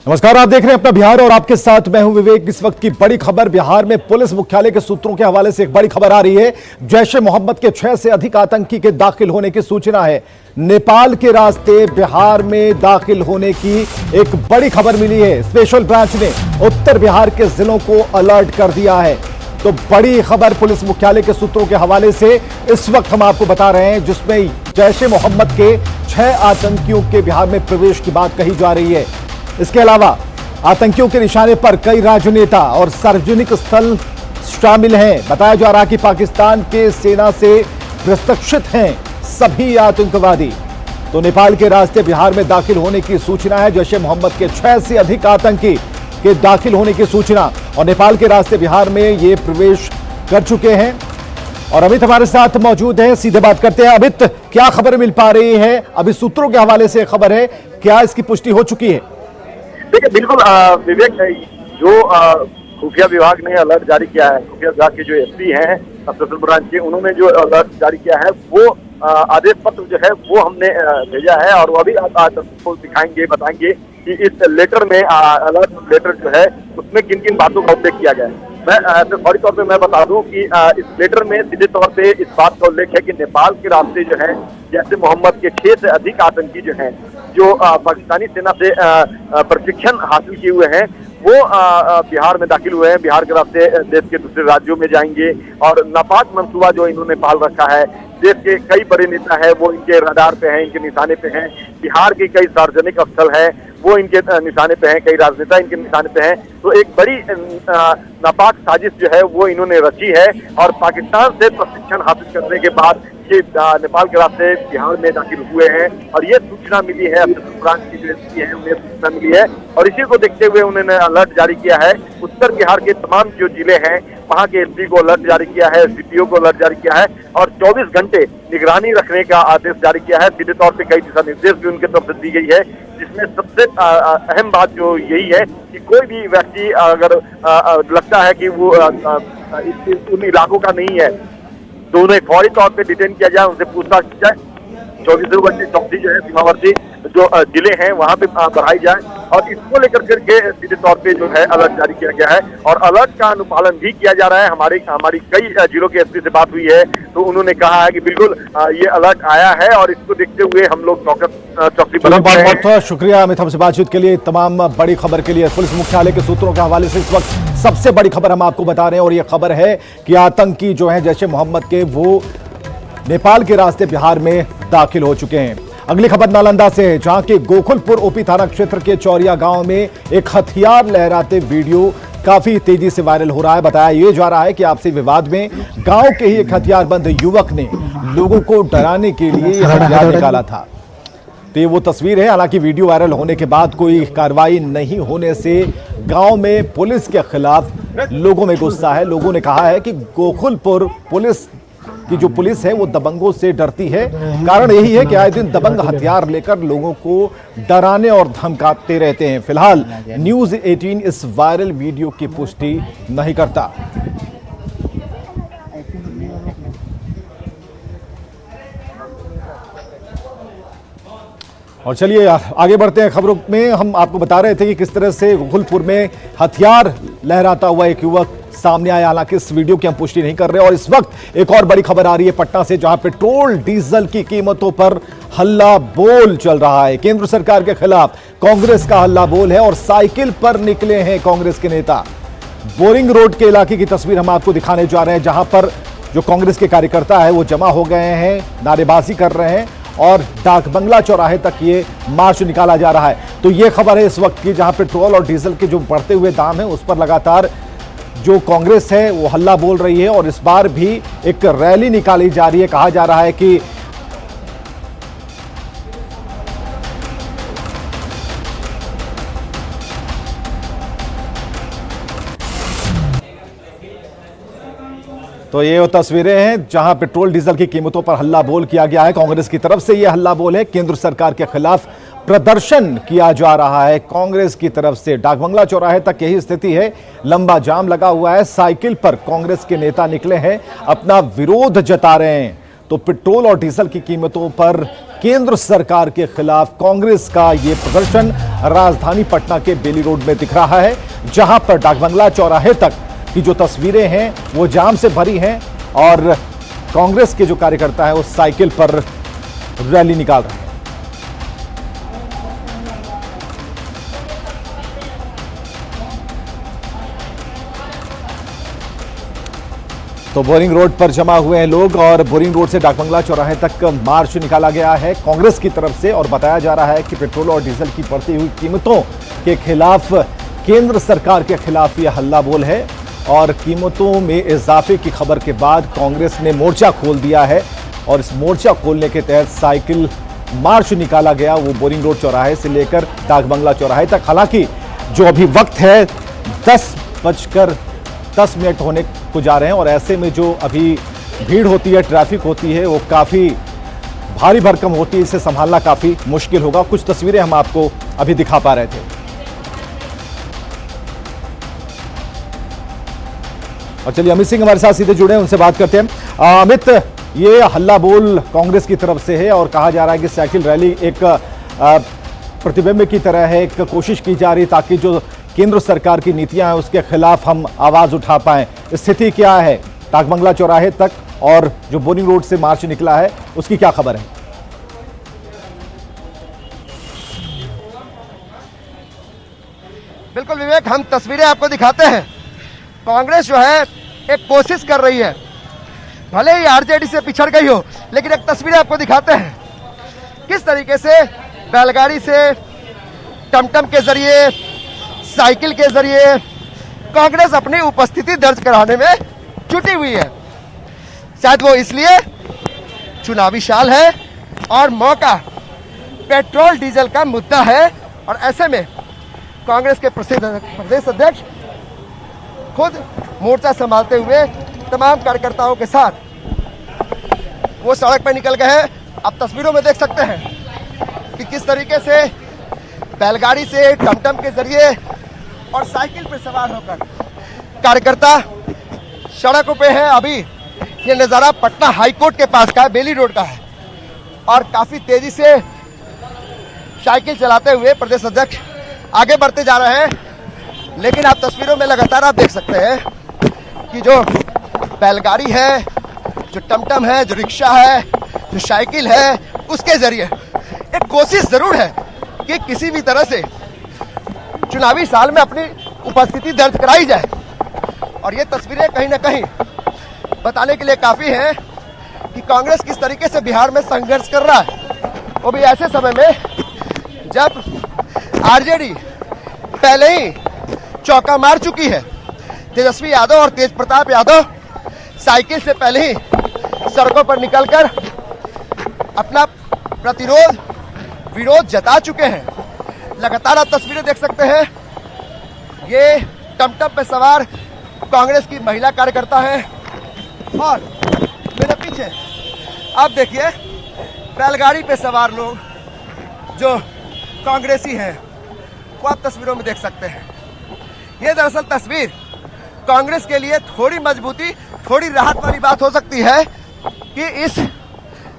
नमस्कार, आप देख रहे हैं अपना बिहार और आपके साथ मैं हूं विवेक। इस वक्त की बड़ी खबर बिहार में पुलिस मुख्यालय के सूत्रों के हवाले से एक बड़ी खबर आ रही है। जैश-ए-मोहम्मद के 6 से अधिक आतंकी के दाखिल होने की सूचना है। नेपाल के रास्ते बिहार में दाखिल होने की एक बड़ी खबर मिली है। स्पेशल ब्रांच ने उत्तर बिहार के जिलों को अलर्ट कर दिया है। तो बड़ी खबर पुलिस मुख्यालय के सूत्रों के हवाले से इस वक्त हम आपको बता रहे हैं, जिसमें जैश-ए-मोहम्मद के 6 आतंकियों के बिहार में प्रवेश की बात कही जा रही है। इसके अलावा आतंकियों के निशाने पर कई राजनेता और सार्वजनिक स्थल शामिल हैं। बताया जा रहा है कि पाकिस्तान के सेना से प्रशिक्षित हैं सभी आतंकवादी। तो नेपाल के रास्ते बिहार में दाखिल होने की सूचना है। जैश-ए-मोहम्मद के 6 से अधिक आतंकी के दाखिल होने की सूचना, और नेपाल के रास्ते बिहार में ये प्रवेश कर चुके हैं। और अमित हमारे साथ मौजूद है, सीधे बात करते हैं। अमित, क्या खबर मिल पा रही है? अभी सूत्रों के हवाले से खबर है, क्या इसकी पुष्टि हो चुकी है? देखिए, बिल्कुल विवेक, जो खुफिया विभाग ने अलर्ट जारी किया है, खुफिया विभाग के जो एसपी हैं स्पेशल ब्रांच के, उन्होंने जो अलर्ट जारी किया है वो आदेश पत्र जो है वो हमने भेजा है, और वो अभी आपको दिखाएंगे, बताएंगे कि इस लेटर में, अलर्ट लेटर जो है उसमें किन किन बातों का उल्लेख किया गया है। मैं फौरी तौर पे मैं बता दूं कि इस लेटर में सीधे तौर पे इस बात का उल्लेख है कि नेपाल के रास्ते जो है जैश-ए-मोहम्मद के 6 से अधिक आतंकी जो हैं, जो पाकिस्तानी सेना से प्रशिक्षण हासिल किए हुए हैं, वो बिहार में दाखिल हुए हैं। बिहार के रास्ते देश के दूसरे राज्यों में जाएंगे, और नापाक मंसूबा जो इन्होंने पाल रखा है, देश के कई बड़े नेता है वो इनके रडार पे हैं, इनके निशाने पे हैं। बिहार के कई सार्वजनिक स्थल है वो इनके निशाने पे हैं, कई राजनेता इनके निशाने पे हैं। तो एक बड़ी नापाक साजिश जो है वो इन्होंने रची है, और पाकिस्तान से प्रशिक्षण हासिल करने के बाद ये नेपाल के रास्ते बिहार में दाखिल हुए हैं। और ये सूचना मिली है, ब्रांच की जो एसपी है उन्हें सूचना मिली है, और इसी को देखते हुए उन्होंने अलर्ट जारी किया है। उत्तर बिहार के तमाम जो जिले हैं वहाँ के एसपी को अलर्ट जारी किया है, सीपीओ को अलर्ट जारी किया है, और 24 घंटे निगरानी रखने का आदेश जारी किया है। सीधे तौर पे कई दिशा निर्देश भी उनके तरफ से दी गई है, जिसमें सबसे अहम बात जो यही है कि कोई भी व्यक्ति अगर लगता है कि वो उन इलाकों का नहीं है तो उन्हें फौरी तौर पे डिटेन किया जाए, उनसे पूछताछ की जाए। 24 घंटे चौकसी जो है सीमावर्ती जो जिले हैं वहाँ पे बढ़ाई जाए, और इसको लेकर के सीधे तौर पे जो है अलर्ट जारी किया गया है, और अलर्ट का अनुपालन भी किया जा रहा है। हमारी कई जिलों के एसपी से बात हुई है, तो उन्होंने कहा है कि बिल्कुल ये अलर्ट आया है, और इसको देखते हुए हम लोग चौकसी बरत रहे हैं। बहुत शुक्रिया अमित हमसे बातचीत के लिए। तमाम बड़ी खबर के लिए पुलिस मुख्यालय के सूत्रों के हवाले से इस वक्त सबसे बड़ी खबर हम आपको बता रहे हैं, और ये खबर है कि आतंकी जो है जैश-ए-मोहम्मद के, वो नेपाल के रास्ते बिहार में दाखिल हो चुके हैं। अगली खबर नालंदा से है, जहां के गोकुलपुर ओपी थाना क्षेत्र के चौरिया गांव में एक हथियार लहराते वीडियो काफी तेजी से वायरल हो रहा है। बताया यह जा रहा है कि आपसी विवाद में गांव के ही एक हथियारबंद युवक ने लोगों को डराने के लिए हथियार निकाला था। तो ये वो तस्वीर है। हालांकि वीडियो वायरल होने के बाद कोई कार्रवाई नहीं होने से गांव में पुलिस के खिलाफ लोगों में गुस्सा है। लोगों ने कहा है कि गोकुलपुर पुलिस की जो पुलिस है वो दबंगों से डरती है। कारण यही है कि आए दिन दबंग हथियार लेकर लोगों को डराने और धमकाते रहते हैं। फिलहाल न्यूज़ 18 इस वायरल वीडियो की पुष्टि नहीं करता। और चलिए आगे बढ़ते हैं खबरों में। हम आपको बता रहे थे कि किस तरह से गोकुलपुर में हथियार लहराता हुआ एक युवक सामने आया। हालांकि इस वीडियो की हम पुष्टि नहीं कर रहे। और इस वक्त एक और बड़ी खबर आ रही है पटना से, जहां पेट्रोल डीजल की कीमतों पर हल्ला बोल चल रहा है। केंद्र सरकार के खिलाफ कांग्रेस का हल्ला बोल है, और साइकिल पर निकले हैं कांग्रेस के नेता। बोरिंग रोड के इलाके की तस्वीर हम आपको दिखाने जा रहे हैं, जहां पर जो कांग्रेस के कार्यकर्ता है वो जमा हो गए हैं, नारेबाजी कर रहे हैं, और डाक बंगला चौराहे तक ये मार्च निकाला जा रहा है। तो ये खबर है इस वक्त की, जहां पेट्रोल और डीजल के जो बढ़ते हुए दाम है उस पर लगातार जो कांग्रेस है वो हल्ला बोल रही है, और इस बार भी एक रैली निकाली जा रही है। कहा जा रहा है कि तो ये वो तस्वीरें हैं जहां पेट्रोल डीजल की कीमतों पर हल्ला बोल किया गया है। कांग्रेस की तरफ से यह हल्ला बोल है। केंद्र सरकार के खिलाफ प्रदर्शन किया जा रहा है कांग्रेस की तरफ से। डाकबंगला चौराहे तक यही स्थिति है, लंबा जाम लगा हुआ है। साइकिल पर कांग्रेस के नेता निकले हैं, अपना विरोध जता रहे हैं। तो पेट्रोल और डीजल की कीमतों पर केंद्र सरकार के खिलाफ कांग्रेस का ये प्रदर्शन राजधानी पटना के बेली रोड में दिख रहा है, जहां पर डाकबंगला चौराहे तक की जो तस्वीरें हैं वो जाम से भरी हैं और कांग्रेस के जो कार्यकर्ता है वो साइकिल पर रैली निकाल रहे हैं। तो बोरिंग रोड पर जमा हुए हैं लोग और बोरिंग रोड से डाकबंगला चौराहे तक मार्च निकाला गया है कांग्रेस की तरफ से और बताया जा रहा है कि पेट्रोल और डीजल की बढ़ती हुई कीमतों के खिलाफ केंद्र सरकार के खिलाफ यह हल्ला बोल है और कीमतों में इजाफे की खबर के बाद कांग्रेस ने मोर्चा खोल दिया है और इस मोर्चा खोलने के तहत साइकिल मार्च निकाला गया, वो बोरिंग रोड चौराहे से लेकर डाकबंगला चौराहे तक। हालांकि जो अभी वक्त है 10:10 होने को जा रहे हैं और ऐसे में जो अभी भीड़ होती है, ट्रैफिक होती है, वो काफी भारी भरकम होती है, इसे संभालना काफी मुश्किल होगा। कुछ तस्वीरें हम आपको अभी दिखा पा रहे थे। और चलिए अमित सिंह हमारे साथ सीधे जुड़े हैं, उनसे बात करते हैं। अमित, ये हल्ला बोल कांग्रेस की तरफ से है और कहा जा रहा है कि साइकिल रैली एक प्रतिबिंब की तरह है, एक कोशिश की जा रही ताकि जो केंद्र सरकार की नीतियां हैं उसके खिलाफ हम आवाज उठा पाएं। स्थिति क्या है डाकबंगला चौराहे तक और जो बोरिंग रोड से मार्च निकला है उसकी क्या खबर है? बिल्कुल विवेक, हम तस्वीरें आपको दिखाते हैं। कांग्रेस जो है एक कोशिश कर रही है, भले ही आरजेडी से पिछड़ गई हो, लेकिन एक तस्वीरें आपको दिखाते हैं किस तरीके से बैलगाड़ी से, टमटम के जरिए, साइकिल के जरिए कांग्रेस अपनी उपस्थिति दर्ज कराने में जुटी हुई है। शायद वो इसलिए चुनावी साल है और मौका पेट्रोल डीजल का मुद्दा है और ऐसे में कांग्रेस के प्रदेश अध्यक्ष खुद मोर्चा संभालते हुए तमाम कार्यकर्ताओं के साथ वो सड़क पर निकल गए हैं। आप तस्वीरों में देख सकते हैं कि किस तरीके से बैलगाड़ी से, टमटम के जरिए और साइकिल पर सवार होकर कार्यकर्ता सड़कों पे है। अभी ये नजारा पटना हाईकोर्ट के पास का है, बेली रोड का है और काफी तेजी से साइकिल चलाते हुए प्रदेश अध्यक्ष आगे बढ़ते जा रहे हैं। लेकिन आप तस्वीरों में लगातार आप देख सकते हैं कि जो बैलगाड़ी है, जो टमटम है, जो रिक्शा है, जो साइकिल है, उसके जरिए एक कोशिश जरूर है कि किसी भी तरह से चुनावी साल में अपनी उपस्थिति दर्ज कराई जाए। और ये तस्वीरें कहीं ना कहीं बताने के लिए काफी हैं कि कांग्रेस किस तरीके से बिहार में संघर्ष कर रहा है, वो भी ऐसे समय में जब आरजेडी पहले ही चौका मार चुकी है। तेजस्वी यादव और तेज प्रताप यादव साइकिल से पहले ही सड़कों पर निकलकर अपना प्रतिरोध, विरोध जता चुके हैं। लगातार आप तस्वीरें देख सकते हैं, ये टमटम पे सवार कांग्रेस की महिला कार्यकर्ता है और मेरे पीछे आप देखिए बैलगाड़ी पे सवार लोग जो कांग्रेसी हैं, वो आप तस्वीरों में देख सकते हैं। ये दरअसल तस्वीर कांग्रेस के लिए थोड़ी मजबूती, थोड़ी राहत वाली बात हो सकती है कि इस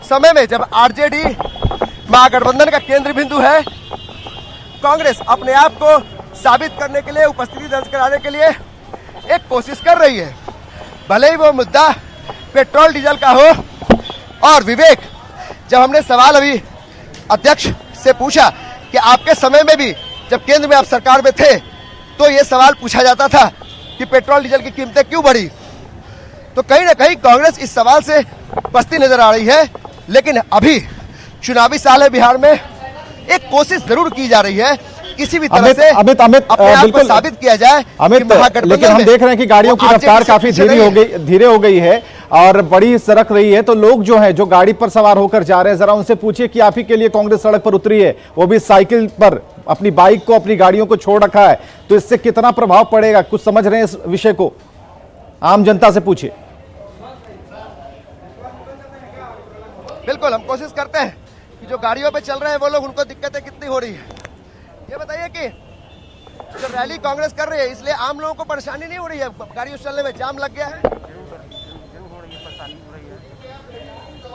समय में जब आरजेडी महागठबंधन का केंद्र बिंदु है, कांग्रेस अपने आप को साबित करने के लिए, उपस्थिति दर्ज कराने के लिए एक कोशिश कर रही है, भले ही वो मुद्दा पेट्रोल डीजल का हो। और विवेक, जब हमने सवाल अभी अध्यक्ष से पूछा कि आपके समय में भी जब केंद्र में आप सरकार में थे तो ये सवाल पूछा जाता था कि पेट्रोल डीजल की कीमतें क्यों बढ़ी, तो कहीं ना कहीं कांग्रेस इस सवाल से बचती नजर आ रही है। लेकिन अभी चुनावी साल है बिहार में, एक कोशिश जरूर की जा रही है किसी भी तरह से अमित अपने आप को साबित किया जाए। अमित, लेकिन हम देख रहे हैं कि गाड़ियों की रफ्तार काफी धीरे हो गई है और बड़ी सड़क रही है, तो लोग जो है जो गाड़ी पर सवार होकर जा रहे हैं, जरा उनसे पूछिए कि आप ही के लिए कांग्रेस सड़क पर उतरी है, वो भी साइकिल पर, अपनी बाइक को, अपनी गाड़ियों को छोड़ रखा है, तो इससे कितना प्रभाव पड़ेगा? कुछ समझ रहे हैं इस विषय को? आम जनता से पूछिए। बिल्कुल, हम कोशिश करते हैं कि जो गाड़ियों पे चल रहे हैं वो लोग, उनको दिक्कतें कितनी हो रही है। ये बताइए कि जो रैली कांग्रेस कर रही है, इसलिए आम लोगों को परेशानी नहीं हो रही है? गाड़ियों चलने में जाम लग गया है, जरूर हो रही है, परेशानी हो रही है।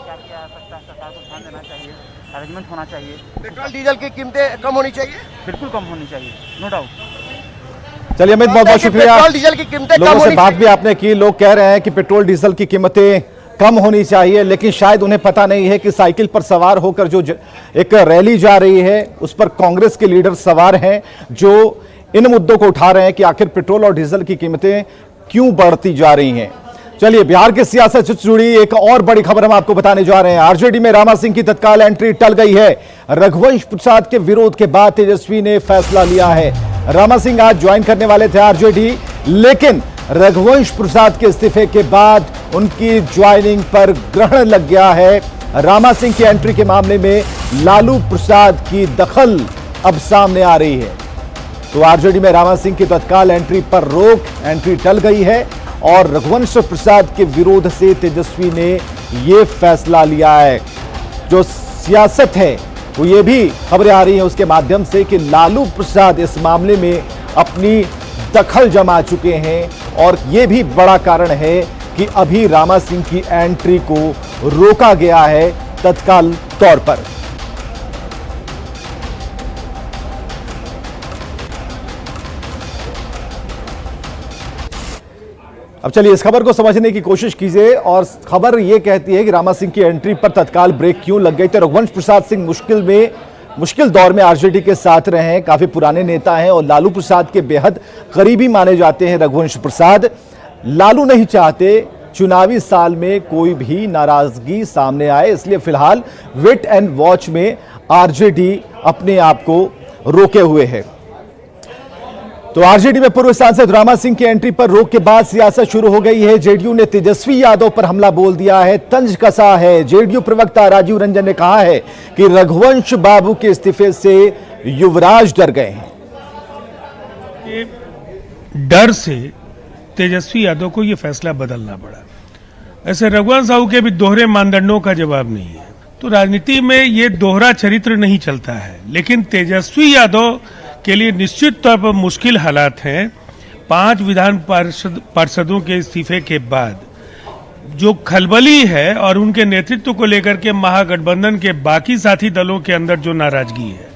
क्या किया जा सकता है, सरकार को ध्यान देना चाहिए। अरेंजमेंट होना चाहिए। पेट्रोल डीजल की कीमतें कम होनी चाहिए। बिल्कुल कम होनी चाहिए, नो डाउट। चलिए अमित, बहुत बहुत शुक्रिया। पेट्रोल डीजल की कीमतें कम लोगों से होनी बात चाहिए। भी आपने की, लोग कह रहे हैं कि पेट्रोल डीजल की कीमतें कम होनी चाहिए, लेकिन शायद उन्हें पता नहीं है कि साइकिल पर सवार होकर जो एक रैली जा रही है उस पर कांग्रेस के लीडर सवार हैं, जो इन मुद्दों को उठा रहे हैं कि आखिर पेट्रोल और डीजल की कीमतें क्यों बढ़ती जा रही हैं। चलिए, बिहार की सियासत से जुड़ी एक और बड़ी खबर हम आपको बताने जा रहे हैं। आरजेडी में रामा सिंह की तत्काल एंट्री टल गई है। रघुवंश प्रसाद के विरोध के बाद तेजस्वी ने फैसला लिया है। रामा सिंह आज ज्वाइन करने वाले थे आरजेडी, लेकिन रघुवंश प्रसाद के इस्तीफे के बाद उनकी ज्वाइनिंग पर ग्रहण लग गया है। रामा सिंह की एंट्री के मामले में लालू प्रसाद की दखल अब सामने आ रही है। तो आरजेडी में रामा सिंह की तत्काल एंट्री पर रोक, एंट्री टल गई है और रघुवंश प्रसाद के विरोध से तेजस्वी ने यह फैसला लिया है। जो सियासत है वो ये भी खबरें आ रही हैं उसके माध्यम से कि लालू प्रसाद इस मामले में अपनी दखल जमा चुके हैं और यह भी बड़ा कारण है कि अभी रामा सिंह की एंट्री को रोका गया है तत्काल तौर पर। अब चलिए इस खबर को समझने की कोशिश कीजिए। और खबर यह कहती है कि रामा सिंह की एंट्री पर तत्काल ब्रेक क्यों लग गई। तो रघुवंश प्रसाद सिंह मुश्किल दौर में आरजेडी के साथ रहे हैं, काफी पुराने नेता हैं और लालू प्रसाद के बेहद करीबी माने जाते हैं रघुवंश प्रसाद। लालू नहीं चाहते चुनावी साल में कोई भी नाराजगी सामने आए, इसलिए फिलहाल वेट एंड वॉच में आरजेडी अपने आप को रोके हुए है। तो आरजेडी में पूर्व सांसद रामा सिंह की एंट्री पर रोक के बाद सियासत शुरू हो गई है। जेडीयू ने तेजस्वी यादव पर हमला बोल दिया है, तंज कसा है। जेडीयू प्रवक्ता राजीव रंजन ने कहा है कि रघुवंश बाबू के इस्तीफे से युवराज डर गए हैं। डर से तेजस्वी यादव को यह फैसला बदलना पड़ा। ऐसे रघुवंश साहू के भी दोहरे मानदंडों का जवाब नहीं है। तो राजनीति में ये दोहरा चरित्र नहीं चलता है, लेकिन तेजस्वी यादव के लिए निश्चित तौर पर मुश्किल हालात हैं। 5 विधान पार्षदों के इस्तीफे के बाद जो खलबली है और उनके नेतृत्व को लेकर के महागठबंधन के बाकी साथी दलों के अंदर जो नाराजगी है,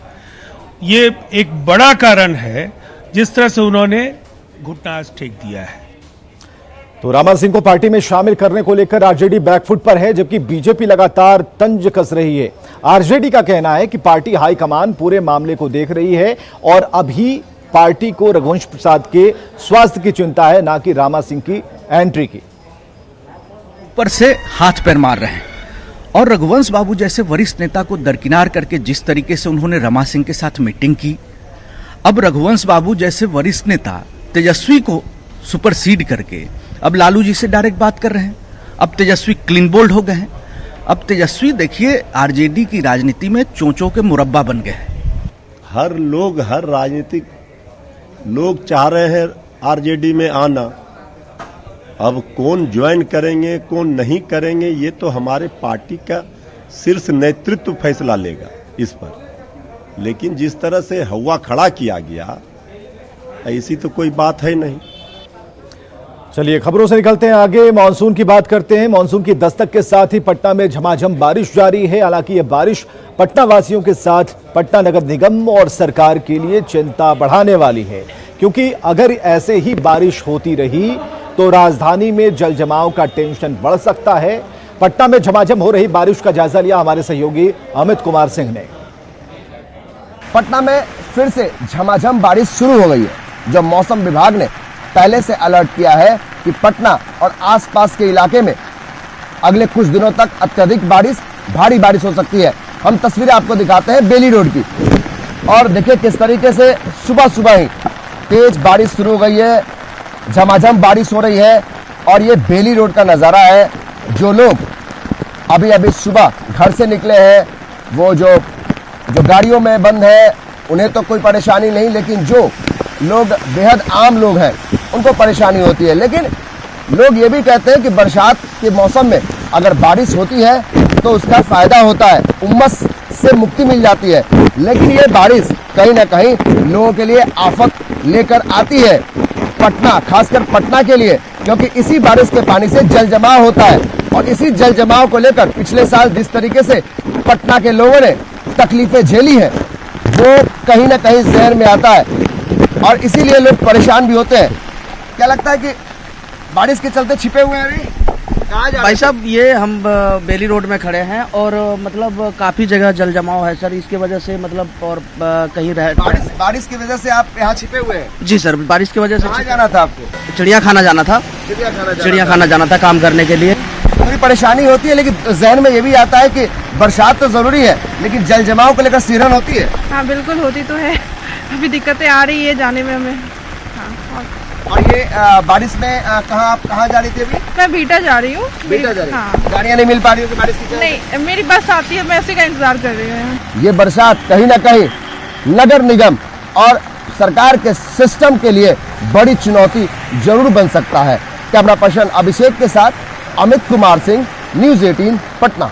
ये एक बड़ा कारण है जिस तरह से उन्होंने घुटना आज टेक दिया है। तो रामा सिंह को पार्टी में शामिल करने को लेकर आरजेडी बैकफुट पर है, जबकि बीजेपी लगातार तंज कस रही है। आरजेडी का कहना है कि पार्टी हाईकमान पूरे मामले को देख रही है और अभी पार्टी को रघुवंश प्रसाद के स्वास्थ्य की चिंता है, ना कि रामा सिंह की एंट्री की। ऊपर से हाथ पैर मार रहे हैं और रघुवंश बाबू जैसे वरिष्ठ नेता को दरकिनार करके जिस तरीके से उन्होंने रामा सिंह के साथ मीटिंग की, अब रघुवंश बाबू जैसे वरिष्ठ नेता तेजस्वी को सुपरसीड करके अब लालू जी से डायरेक्ट बात कर रहे हैं। अब तेजस्वी क्लीन बोल्ड हो गए हैं। अब तेजस्वी देखिए आरजेडी की राजनीति में चोंचों के मुरब्बा बन गए हैं। हर राजनीतिक लोग चाह रहे हैं आरजेडी में आना। अब कौन ज्वाइन करेंगे कौन नहीं करेंगे ये तो हमारे पार्टी का शीर्ष नेतृत्व फैसला लेगा इस पर। लेकिन जिस तरह से हवा खड़ा किया गया ऐसी तो कोई बात है नहीं। चलिए खबरों से निकलते हैं आगे, मानसून की बात करते हैं। मानसून की दस्तक के साथ ही पटना में झमाझम बारिश जारी है। हालांकि यह बारिश पटना वासियों के साथ पटना नगर निगम और सरकार के लिए चिंता बढ़ाने वाली है, क्योंकि अगर ऐसे ही बारिश होती रही तो राजधानी में जल जमाव का टेंशन बढ़ सकता है। पटना में झमाझम हो रही बारिश का जायजा लिया हमारे सहयोगी अमित कुमार सिंह ने। पटना में फिर से झमाझम बारिश शुरू हो गई है। जो मौसम विभाग ने पहले से अलर्ट किया है कि पटना और आसपास के इलाके में अगले कुछ दिनों तक अत्यधिक बारिश, भारी बारिश हो सकती है। हम तस्वीरें आपको दिखाते हैं बेली रोड की, और देखिए किस तरीके से सुबह सुबह ही तेज बारिश शुरू हो गई है, झमाझम बारिश हो रही है। और ये बेली रोड का नज़ारा है। जो लोग अभी अभी सुबह घर से निकले हैं, वो जो गाड़ियों में बंद है उन्हें तो कोई परेशानी नहीं, लेकिन जो लोग बेहद आम लोग हैं उनको परेशानी होती है। लेकिन लोग ये भी कहते हैं कि बरसात के मौसम में अगर बारिश होती है तो उसका फायदा होता है, उमस से मुक्ति मिल जाती है। लेकिन ये बारिश कहीं ना कहीं लोगों के लिए आफत लेकर आती है। पटना, खासकर पटना के लिए, क्योंकि इसी बारिश के पानी से जल जमाव होता है और इसी जल जमाव को लेकर पिछले साल जिस तरीके से पटना के लोगों ने तकलीफें झेली है वो कहीं ना कहीं जहन में आता है और इसीलिए लोग परेशान भी होते हैं। क्या लगता है कि बारिश के चलते छिपे हुए हैं अभी? कहाँ जा रहे भाई हैं? साहब ये हम बेली रोड में खड़े हैं और मतलब काफी जगह जल जमाव है सर, इसके वजह से मतलब और कहीं बारिश की वजह से आप यहाँ छिपे हुए हैं? जी सर, बारिश की वजह कहाँ से जाना था आपको? चिड़ियाखाना जाना था। चिड़ियाखाना जाना था काम करने के लिए। थोड़ी परेशानी होती है, लेकिन जहन में ये भी आता है कि बरसात तो जरूरी है लेकिन जल जमाव को लेकर सिरन होती है। हाँ बिल्कुल होती तो है, अभी दिक्कतें आ रही है जाने में हमें। हाँ, और ये बारिश में आप कहाँ जा रही थी अभी? मैं बीटा जा रही हूँ। बेटा जा रही है। हाँ। गाड़ियाँ नहीं मिल पा रही हो बारिश की वजह से? नहीं, मेरी बस आती है, मैं उसी का इंतजार कर रही हूँ। ये बरसात कहीं ना कहीं नगर निगम और सरकार के सिस्टम के लिए बड़ी चुनौती जरूर बन सकता है। कैमरा पर्सन अभिषेक के साथ अमित कुमार सिंह, न्यूज 18 पटना।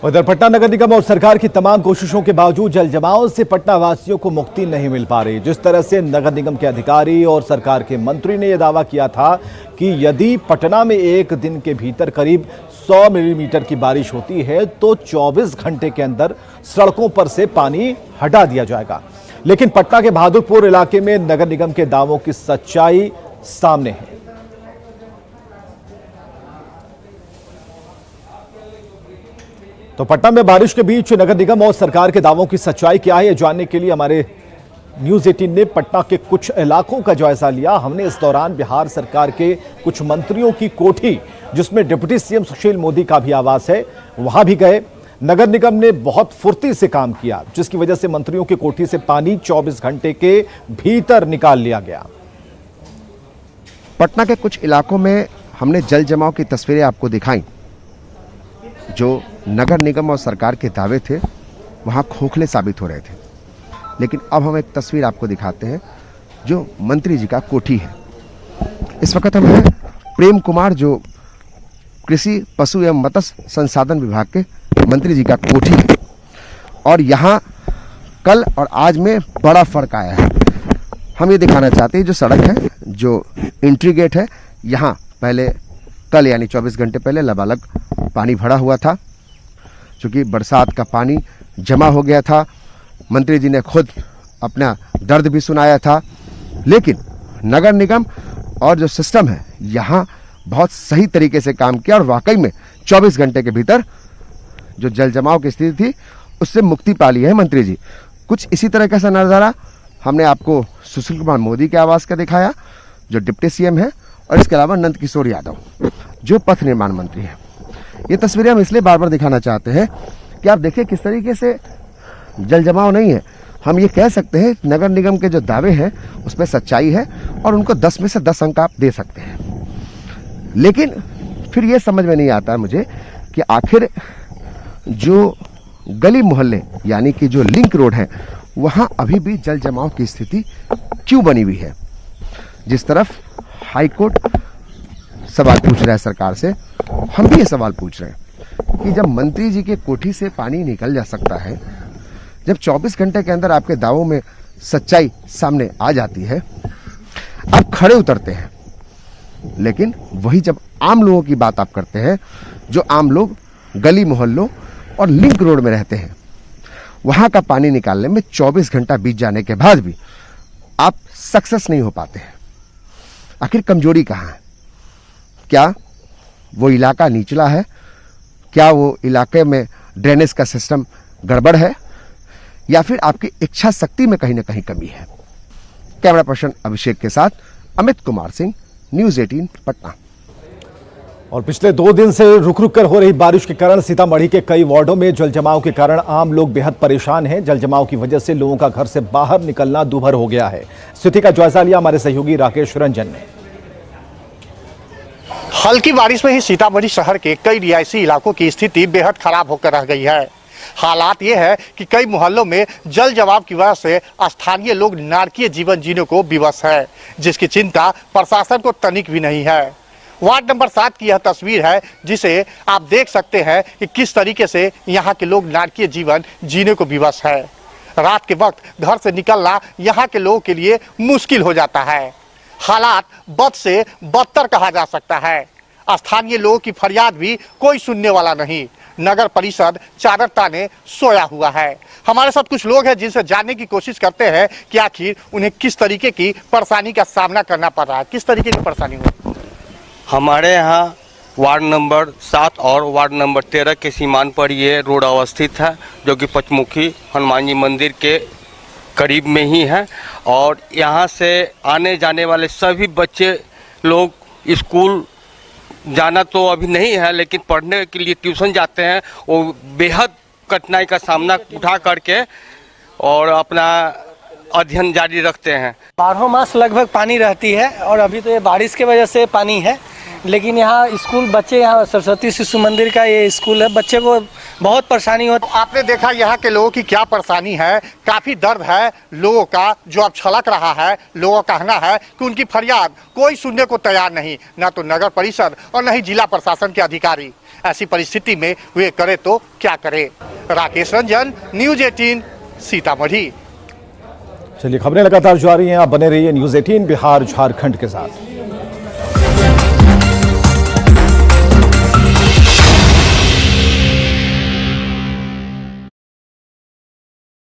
उधर पटना नगर निगम और सरकार की तमाम कोशिशों के बावजूद जल जमाव से पटना वासियों को मुक्ति नहीं मिल पा रही। जिस तरह से नगर निगम के अधिकारी और सरकार के मंत्री ने यह दावा किया था कि यदि पटना में एक दिन के भीतर करीब 100 मिलीमीटर की बारिश होती है तो 24 घंटे के अंदर सड़कों पर से पानी हटा दिया जाएगा, लेकिन पटना के बहादुरपुर इलाके में नगर निगम के दावों की सच्चाई सामने है। तो पटना में बारिश के बीच नगर निगम और सरकार के दावों की सच्चाई क्या है, ये जानने के लिए हमारे न्यूज 18 ने पटना के कुछ इलाकों का जायजा लिया। हमने इस दौरान बिहार सरकार के कुछ मंत्रियों की कोठी, जिसमें डिप्टी सीएम सुशील मोदी का भी आवास है, वहां भी गए। नगर निगम ने बहुत फुर्ती से काम किया, जिसकी वजह से मंत्रियों की कोठी से पानी 24 घंटे के भीतर निकाल लिया गया। पटना के कुछ इलाकों में हमने जल जमाव की तस्वीरें आपको दिखाई। जो नगर निगम और सरकार के दावे थे वहाँ खोखले साबित हो रहे थे, लेकिन अब हम एक तस्वीर आपको दिखाते हैं जो मंत्री जी का कोठी है। इस वक्त हम हैं प्रेम कुमार, जो कृषि पशु एवं मत्स्य संसाधन विभाग के मंत्री जी का कोठी है, और यहाँ कल और आज में बड़ा फर्क आया है। हम ये दिखाना चाहते हैं जो सड़क है, जो एंट्री गेट है, यहाँ पहले कल यानी 24 घंटे पहले लबालब पानी भरा हुआ था, चूँकि बरसात का पानी जमा हो गया था। मंत्री जी ने खुद अपना दर्द भी सुनाया था, लेकिन नगर निगम और जो सिस्टम है यहाँ बहुत सही तरीके से काम किया और वाकई में 24 घंटे के भीतर जो जल जमाव की स्थिति थी उससे मुक्ति पा ली है मंत्री जी। कुछ इसी तरह का नज़ारा हमने आपको सुशील कुमार मोदी के आवास का दिखाया, जो डिप्टी सीएम है, और इसके अलावा नंद किशोर यादव, जो पथ निर्माण मंत्री है। ये तस्वीरें हम इसलिए बार बार दिखाना चाहते हैं कि आप देखिए किस तरीके से जल जमाव नहीं है। हम ये कह सकते हैं नगर निगम के जो दावे हैं उसमें सच्चाई है और उनको 10 में से 10 अंक आप दे सकते हैं, लेकिन फिर ये समझ में नहीं आता है मुझे कि आखिर जो गली मोहल्ले यानी कि जो लिंक रोड है वहाँ अभी भी जल जमाव की स्थिति क्यों बनी हुई है। जिस तरफ हाई कोर्ट सवाल पूछ रहा है सरकार से, हम भी ये सवाल पूछ रहे हैं कि जब मंत्री जी के कोठी से पानी निकल जा सकता है, जब 24 घंटे के अंदर आपके दावों में सच्चाई सामने आ जाती है, आप खड़े उतरते हैं, लेकिन वही जब आम लोगों की बात आप करते हैं, जो आम लोग गली मोहल्लों और लिंक रोड में रहते हैं, वहां का पानी निकालने में 24 घंटा बीत जाने के बाद भी आप सक्सेस नहीं हो पाते हैं। आखिर कमजोरी कहाँ है? क्या वो इलाका निचला है? क्या वो इलाके में ड्रेनेज का सिस्टम गड़बड़ है, या फिर आपकी इच्छा शक्ति में कहीं ना कहीं कमी है? कैमरा पर्सन अभिषेक के साथ अमित कुमार सिंह, न्यूज 18 पटना। और पिछले 2 दिन से रुक रुक कर हो रही बारिश के कारण सीतामढ़ी के कई वार्डों में जल जमाव के कारण आम लोग बेहद परेशान हैं। जल जमाव की वजह से लोगों का घर से बाहर निकलना दूभर हो गया है। स्थिति का जायजा लिया हमारे सहयोगी राकेश रंजन ने। हल्की बारिश में ही सीतामढ़ी शहर के कई रिहायशी इलाकों की स्थिति बेहद खराब होकर रह गई है। हालात ये है कि कई मोहल्लों में जल जमाव की वजह से स्थानीय लोग नारकीय जीवन जीने को विवश है, जिसकी चिंता प्रशासन को तनिक भी नहीं है। वार्ड नंबर 7 की यह तस्वीर है, जिसे आप देख सकते हैं कि किस तरीके से यहाँ के लोग नारकीय जीवन जीने को विवश है। रात के वक्त घर से निकलना यहाँ के लोगों के लिए मुश्किल हो जाता है। हालात बद से बदतर कहा जा सकता है। स्थानीय लोगों की फरियाद भी कोई सुनने वाला नहीं। नगर परिषद चादर ताने सोया हुआ है। हमारे साथ कुछ लोग हैं जिनसे जानने की कोशिश करते हैं कि आखिर उन्हें किस तरीके की परेशानी का सामना करना पड़ रहा है। किस तरीके की परेशानी हो? हमारे यहाँ वार्ड नंबर 7 और वार्ड नंबर 13 के सीमांत पर ये रोड अवस्थित है, जो कि पंचमुखी हनुमान जी मंदिर के करीब में ही है। और यहाँ से आने जाने वाले सभी बच्चे लोग स्कूल जाना तो अभी नहीं है, लेकिन पढ़ने के लिए ट्यूशन जाते हैं। वो बेहद कठिनाई का सामना उठा करके और अपना अध्ययन जारी रखते हैं। 12 मास लगभग पानी रहती है और अभी तो ये बारिश के वजह से पानी है, लेकिन यहाँ स्कूल बच्चे, यहाँ सरस्वती शिशु मंदिर का ये स्कूल है, बच्चे को बहुत परेशानी होती। आपने देखा यहाँ के लोगों की क्या परेशानी है। काफी दर्द है लोगों का जो अब छलक रहा है। लोगों का कहना है कि उनकी फरियाद कोई सुनने को तैयार नहीं, ना तो नगर परिषद और न ही जिला प्रशासन के अधिकारी। ऐसी परिस्थिति में वे करे तो क्या करे। राकेश रंजन, न्यूज 18 सीतामढ़ी। चलिए, खबरें लगातार जारी हैं। आप बने रहिए न्यूज 18 बिहार झारखंड के साथ।